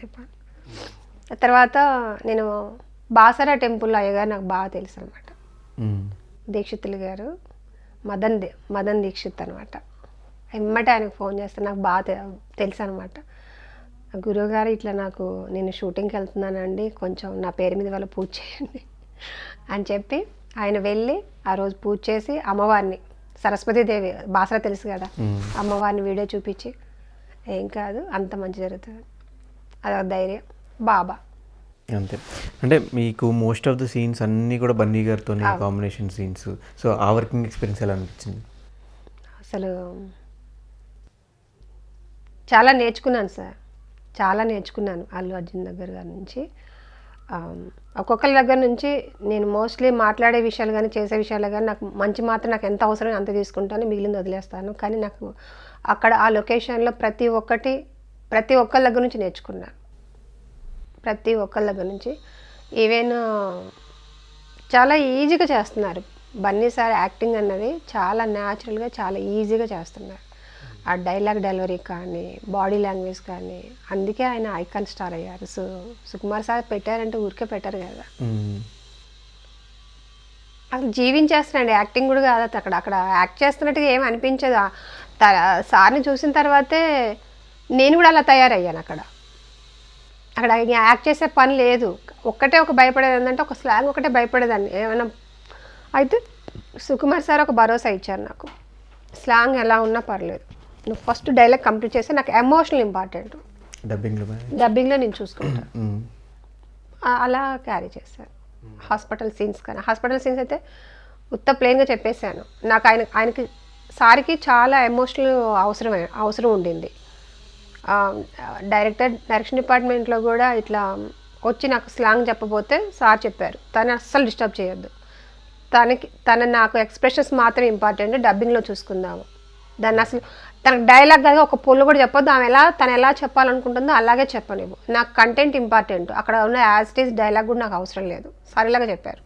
చెప్పండి. తర్వాత నేను బాసరా టెంపుల్లో అయ్యగారు నాకు బాగా తెలుసు అనమాట. దీక్షితులు గారు మదన్ దీక్షిత్ అనమాట. ఎమ్మటే ఆయనకు ఫోన్ చేస్తే నాకు బాగా తెలుసు అనమాట. గురువుగారు ఇట్లా నేను షూటింగ్కి వెళ్తున్నానండి, కొంచెం నా పేరు మీద వాళ్ళ పూజ చేయండి అని చెప్పి ఆయన వెళ్ళి ఆ రోజు పూజ చేసి అమ్మవారిని, సరస్వతీదేవి బాసరా తెలుసు కదా, అమ్మవారిని వీడియో చూపించి ఏం కాదు అంత మంచి జరుగుతుంది, అదొక ధైర్యం బాబా అంతే. అంటే మీకు మోస్ట్ ఆఫ్ ద సీన్స్ అన్నీ కూడా బన్నీ గారితో కాంబినేషన్ సీన్స్. సో ఆ వర్కింగ్ ఎక్స్పీరియన్స్ ఎలా అనిపించింది? అసలు చాలా నేర్చుకున్నాను సార్, చాలా నేర్చుకున్నాను అల్లు అర్జున్ దగ్గర నుంచి. ఒక్కొక్కరి దగ్గర నుంచి నేను మోస్ట్లీ మాట్లాడే విషయాలు కానీ చేసే విషయాలు కానీ నాకు మంచి మాత్రం నాకు ఎంత అవసరం అంత తీసుకుంటాను, మిగిలింది వదిలేస్తాను. కానీ నాకు అక్కడ ఆ లొకేషన్లో ప్రతి ఒక్కరి దగ్గర నుంచి నేర్చుకున్నాను, ప్రతి ఒక్కరి దగ్గర నుంచి. ఈవెన్ చాలా ఈజీగా చేస్తున్నారు బన్నీ సార్. యాక్టింగ్ అన్నది చాలా న్యాచురల్గా చాలా ఈజీగా చేస్తున్నారు. ఆ డైలాగ్ డెలివరీ కానీ బాడీ లాంగ్వేజ్ కానీ, అందుకే ఆయన ఐకాన్ స్టార్ అయ్యారు. సుకుమార్ సార్ పెట్టారంటే ఊరికే పెట్టారు కదా, అసలు జీవించేస్తున్నాడు. యాక్టింగ్ కూడా కాదు, అక్కడ యాక్ట్ చేస్తున్నట్టుగా ఏమి అనిపించదు. సార్ని చూసిన తర్వాతే నేను కూడా అలా తయారయ్యాను. అక్కడ యాక్ట్ చేసే పని లేదు. ఒక భయపడేది ఏంటంటే ఒక స్లాంగ్ ఒకటే భయపడేదాన్ని ఏమైనా అయితే. సుకుమార్ సార్ ఒక భరోసా ఇచ్చారు నాకు, స్లాంగ్ ఎలా ఉన్నా పర్లేదు, నువ్వు ఫస్ట్ డైలాగ్ కంప్లీట్ చేస్తే నాకు ఎమోషనల్ ఇంపార్టెంట్, డబ్బింగ్లో నేను చూసుకుంటాను. అలా క్యారీ చేశాను. హాస్పిటల్ సీన్స్ అయితే ఉత్త ప్లెయిన్గా చెప్పేశాను. నాకు ఆయనకి సార్కి చాలా ఎమోషనల్ అవసరం ఉండింది. డైరెక్షన్ డిపార్ట్మెంట్లో కూడా ఇట్లా వచ్చి నాకు స్లాంగ్ చెప్పబోతే సార్ చెప్పారు, తను అస్సలు డిస్టర్బ్ చేయొద్దు, నాకు ఎక్స్ప్రెషన్స్ మాత్రం ఇంపార్టెంట్, డబ్బింగ్లో చూసుకుందాము. దాన్ని అసలు తనకు డైలాగ్ కదా ఒక పొల్లు కూడా చెప్పొద్దు, తను ఎలా చెప్పాలనుకుంటుందో అలాగే చెప్పనివ్వు, నాకు కంటెంట్ ఇంపార్టెంట్, అక్కడ ఉన్న యాజ్ ఇట్ ఈస్ డైలాగ్ కూడా నాకు అవసరం లేదు, సార్ ఇలాగా చెప్పారు.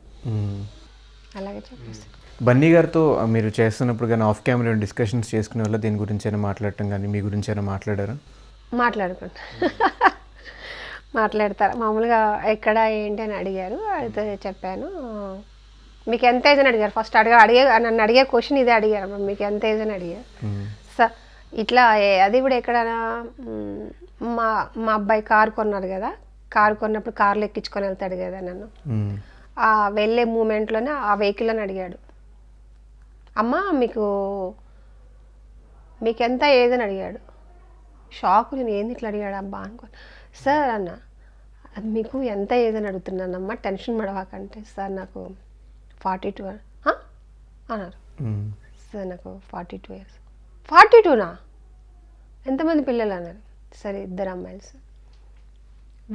అలాగే చెప్పేసి బన్నీ గారితో మీరు చేస్తున్నప్పుడు కానీ ఆఫ్ కెమెరా డిస్కషన్స్ చేసుకునే వల్ల దీని గురించి అయినా మాట్లాడటం కానీ మీ గురించి అయినా మాట్లాడారా? మాట్లాడతారు మామూలుగా. ఎక్కడ ఏంటి అని అడిగారు, అడిగితే చెప్పాను. మీకు ఎంత ఏజ్ అని అడిగారు ఫస్ట్. నన్ను అడిగే క్వశ్చన్ ఇదే అడిగారు, మీకు ఎంత ఏజ్ అని అడిగారు. ఇట్లా అది కూడా ఎక్కడైనా మా అబ్బాయి కారు కొన్నాడు కదా, కారు కొన్నప్పుడు కార్లో ఎక్కించుకొని వెళ్తాడు కదా నన్ను, ఆ వెళ్ళే మూమెంట్లోనే ఆ వెహికల్ని అడిగాడు, అమ్మ మీకు ఎంత ఏజ్ అని అడిగాడు. షాక్, నేను ఏంది ఇట్లా అడిగాడు అబ్బా అనుకోని. సార్ అన్న, అది మీకు ఎంత ఏజ్ అని అడుగుతున్నానమ్మా, టెన్షన్ పడవాకంటే. సార్ నాకు 42 అన్నారు. సార్ నాకు 42 years. 42నా? ఎంతమంది పిల్లలు అన్నారు. సరే 2 అమ్మాయిలు సార్.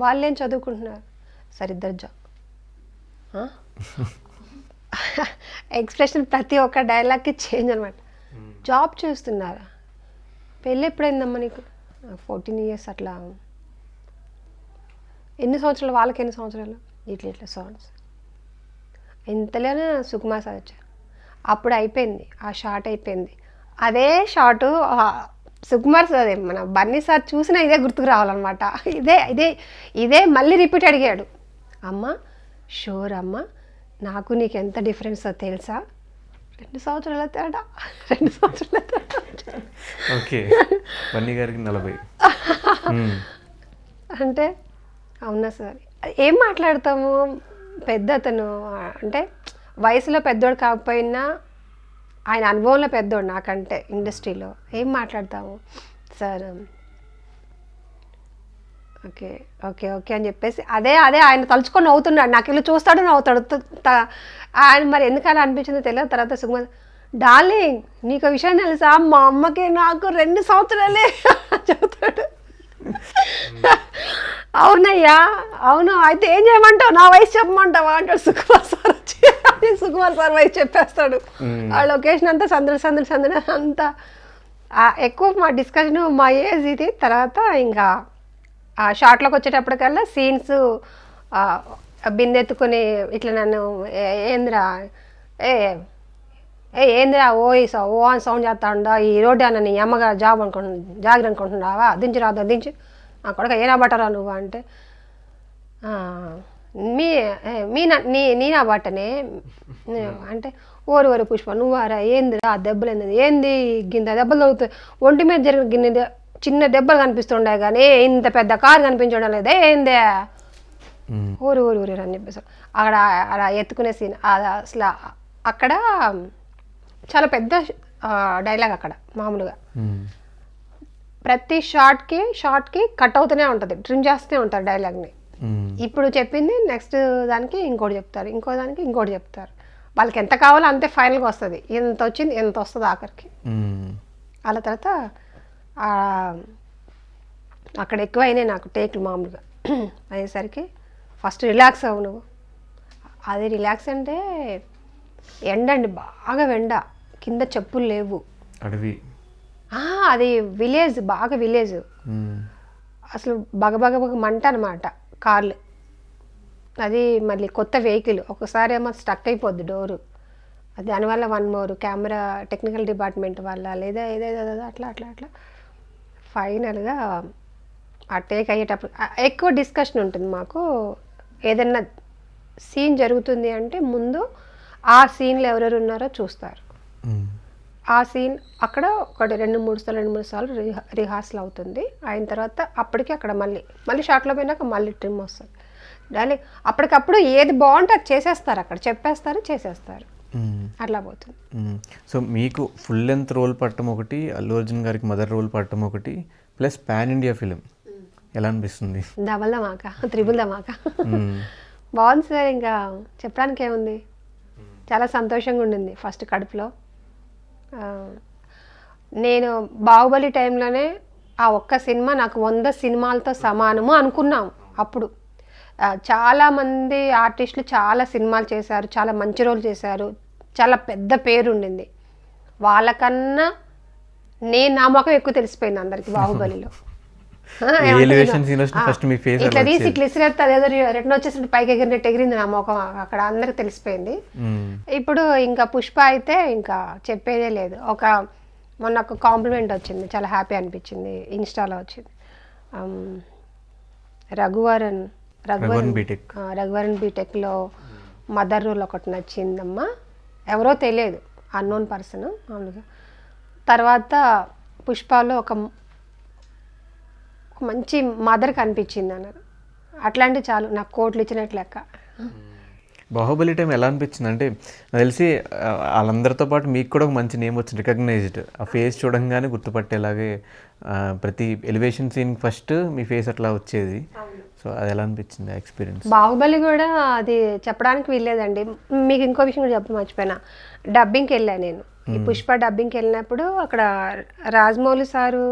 వాళ్ళేం చదువుకుంటున్నారు సార్? 2 జాబ్. ఎక్స్ప్రెషన్ ప్రతి ఒక్క డైలాగ్కి చేంజ్ అనమాట. జాబ్ చేస్తున్నారా? పెళ్ళి ఎప్పుడైందమ్మా నీకు? 14 years అట్లా. ఎన్ని సంవత్సరాలు? వాళ్ళకి ఎన్ని సంవత్సరాలు? ఇట్లా సాంగ్స్ ఇంతలోనే సుకుమార్ సార్ వచ్చారు. అప్పుడు అయిపోయింది, ఆ షార్ట్ అయిపోయింది. అదే షార్టు సుకుమార్ సార్ మన బన్నీ సార్ చూసినా ఇదే గుర్తుకు రావాలన్నమాట. ఇదే మళ్ళీ రిపీట్ అడిగాడు, అమ్మ షూర్ అమ్మ, నాకు నీకు ఎంత డిఫరెన్స్ తెలుసా? 2 సంవత్సరాల తేడా. 2 సంవత్సరాల తేడా. ఓకే, బన్నీ గారికి 40. అంటే అవునా సార్, ఏం మాట్లాడతాము, పెద్ద అతను అంటే వయసులో పెద్దోడు కాకపోయినా ఆయన అనుభవంలో పెద్దోడు నాకంటే ఇండస్ట్రీలో. ఏం మాట్లాడతాము సార్? ఓకే ఓకే ఓకే అని చెప్పేసి అదే ఆయన తలుచుకొని నవ్వుతున్నాడు. నాకు ఇలా చూస్తాడు నవ్వుతాడు. ఆయన మరి ఎందుకు అలా అనిపించిందో తెలియదు. తర్వాత సుకుమార్, డార్లింగ్ నీకు విషయం తెలుసా, మా అమ్మకి నాకు 2 సంవత్సరాలే చెబుతాడు. అవునయ్యా అవును, అయితే ఏం చేయమంటావు, నా వయసు చెప్పమంటావా అంటాడు సుకుమార్ సార్ వచ్చి. సుకుమార్ సార్ వయసు చెప్పేస్తాడు. ఆ లొకేషన్ అంతా సందడి అంతా ఎక్కువ మా డిస్కషన్ మా ఏజ్ ఇది. తర్వాత ఇంకా ఆ షార్ట్లోకి వచ్చేటప్పటికల్లా సీన్స్ బిందెత్తుకొని ఇట్లా నన్ను ఏంద్రా ఏంద్రా ఓ అని సౌండ్ చేస్తా ఉండా, ఈ రోడ్డు అన్న నీ అమ్మగా జాబ్ జాగ్రత్త అనుకుంటున్నావా, దించి రాదా దించి ఆ కొడుకు ఏ నా బట్టరా నువ్వు అంటే "ఆ, మీ మీ నా నీ నా బట్టనే అంటే ఓరి ఓరి పుష్ప నువ్వారా ఏందిరా ఆ దెబ్బలు ఏంది గింత దెబ్బలు తగ్గుతాయి ఒంటి మీద జరిగిన చిన్న దెబ్బలు కనిపిస్తుండే కానీ ఇంత పెద్ద కారు కనిపించడం లేదే ఏందే ఊరు ఊరు ఊరు అని చెప్పేసి అక్కడ అలా ఎత్తుకునే సీన్ అసలు అక్కడ చాలా పెద్ద డైలాగ్ అక్కడ మామూలుగా ప్రతి షార్ట్కి కట్ అవుతూనే ఉంటుంది ట్రిమ్ చేస్తూనే ఉంటారు డైలాగ్ని ఇప్పుడు చెప్పింది నెక్స్ట్ దానికి ఇంకోటి చెప్తారు ఇంకో దానికి ఇంకోటి చెప్తారు వాళ్ళకి ఎంత కావాలో అంతే ఫైనల్గా వస్తుంది ఎంత వచ్చింది ఎంత వస్తుంది ఆఖరికి అలా తర్వాత అక్కడ ఎక్కువ అయినాయి నాకు టేకులు మామూలుగా అయ్యేసరికి ఫస్ట్ రిలాక్స్ అవ్వు నువ్వు అది రిలాక్స్ అంటే ఎండ అండి బాగా ఎండ కింద చెప్పులు లేవు అడవి అది విలేజ్ బాగా విలేజ్ అసలు బగబగ మంట అనమాట కార్లు అది మళ్ళీ కొత్త వెహికల్ ఒకసారి ఏమో స్టక్ అయిపోద్ది డోరు దానివల్ల one more camera technical department వల్ల లేదా ఏదేదో అట్లా అట్లా అట్లా ఫైనల్గా ఆ టేక్ అయ్యేటప్పుడు ఎక్కువ డిస్కషన్ ఉంటుంది మాకు ఏదన్నా సీన్ జరుగుతుంది అంటే ముందు ఆ సీన్లో ఎవరెవరు ఉన్నారో చూస్తారు ఆ సీన్ అక్కడ ఒకటి 2-3 సార్లు రిహార్సల్ అవుతుంది అయిన తర్వాత అప్పటికి అక్కడ మళ్ళీ షార్ట్లో పోయినాక మళ్ళీ ట్రిమ్ వస్తుంది డైలీ అప్పటికప్పుడు ఏది బాగుంటే అది చేసేస్తారు అక్కడ చెప్పేస్తారు చేసేస్తారు అట్లా పోతుంది సో మీకు ఫుల్ లెంత్ రోల్ పట్టడం ఒకటి అల్లు అర్జున్ గారికి మదర్ రోల్ పట్టడం ఒకటి ప్లస్ పాన్ ఇండియా ఫిలిం ఎలా అనిపిస్తుంది డబల్ ధమాకా త్రిబుల్ ధమాకా బాగుంది సార్ ఇంకా చెప్పడానికి ఏముంది చాలా సంతోషంగా ఉండింది ఫస్ట్ కడుపులో నేను బాహుబలి టైంలోనే ఆ ఒక్క సినిమా నాకు 100 సినిమాలతో సమానము అనుకున్నాం అప్పుడు చాలామంది ఆర్టిస్టులు చాలా సినిమాలు చేశారు చాలా మంచి రోల్ చేశారు చాలా పెద్ద పేరు ఉండింది వాళ్ళకన్నా నా ముఖం ఎక్కువ తెలిసిపోయింది అందరికి బాహుబలిలో ఇట్లా తీసి ఇట్లా ఇసిరేస్తే అదేదో రిటర్న్ వచ్చేసి పైకి ఎగిరినట్టు ఎగిరింది నా ముఖం అక్కడ అందరికి తెలిసిపోయింది ఇప్పుడు ఇంకా పుష్ప అయితే ఇంకా చెప్పేదే లేదు మొన్న ఒక కాంప్లిమెంట్ వచ్చింది చాలా హ్యాపీ అనిపించింది ఇన్స్టాలో వచ్చింది రఘువరన్ బీటెక్లో మదర్ రోల్ ఒకటి నచ్చిందమ్మా ఎవరో తెలియదు అన్నోన్ పర్సన్ మామూలుగా తర్వాత పుష్పలో ఒక మంచి మదర్ కనిపించింది అన్నారు అట్లాంటి చాలు నాకు కోట్లు ఇచ్చినట్లు లెక్క బాహుబలి టైం ఎలా అనిపించింది అంటే నాకు తెలిసి వాళ్ళందరితో పాటు మీకు కూడా ఒక మంచి నేమ్ వచ్చింది రికగ్నైజ్డ్ ఆ ఫేస్ చూడంగానే గుర్తుపట్టేలాగే ప్రతి ఎలివేషన్ సీన్ ఫస్ట్ మీ ఫేస్ అట్లా వచ్చేది సో అది ఎలా అనిపించింది ఎక్స్పీరియన్స్ బాహుబలి కూడా అది చెప్పడానికి వీల్లేదండి మీకు ఇంకో విషయం కూడా చెప్పి మర్చిపోయినా డబ్బింగ్కి వెళ్ళాను నేను ఈ పుష్ప డబ్బింగ్కి వెళ్ళినప్పుడు అక్కడ రాజమౌళి సారు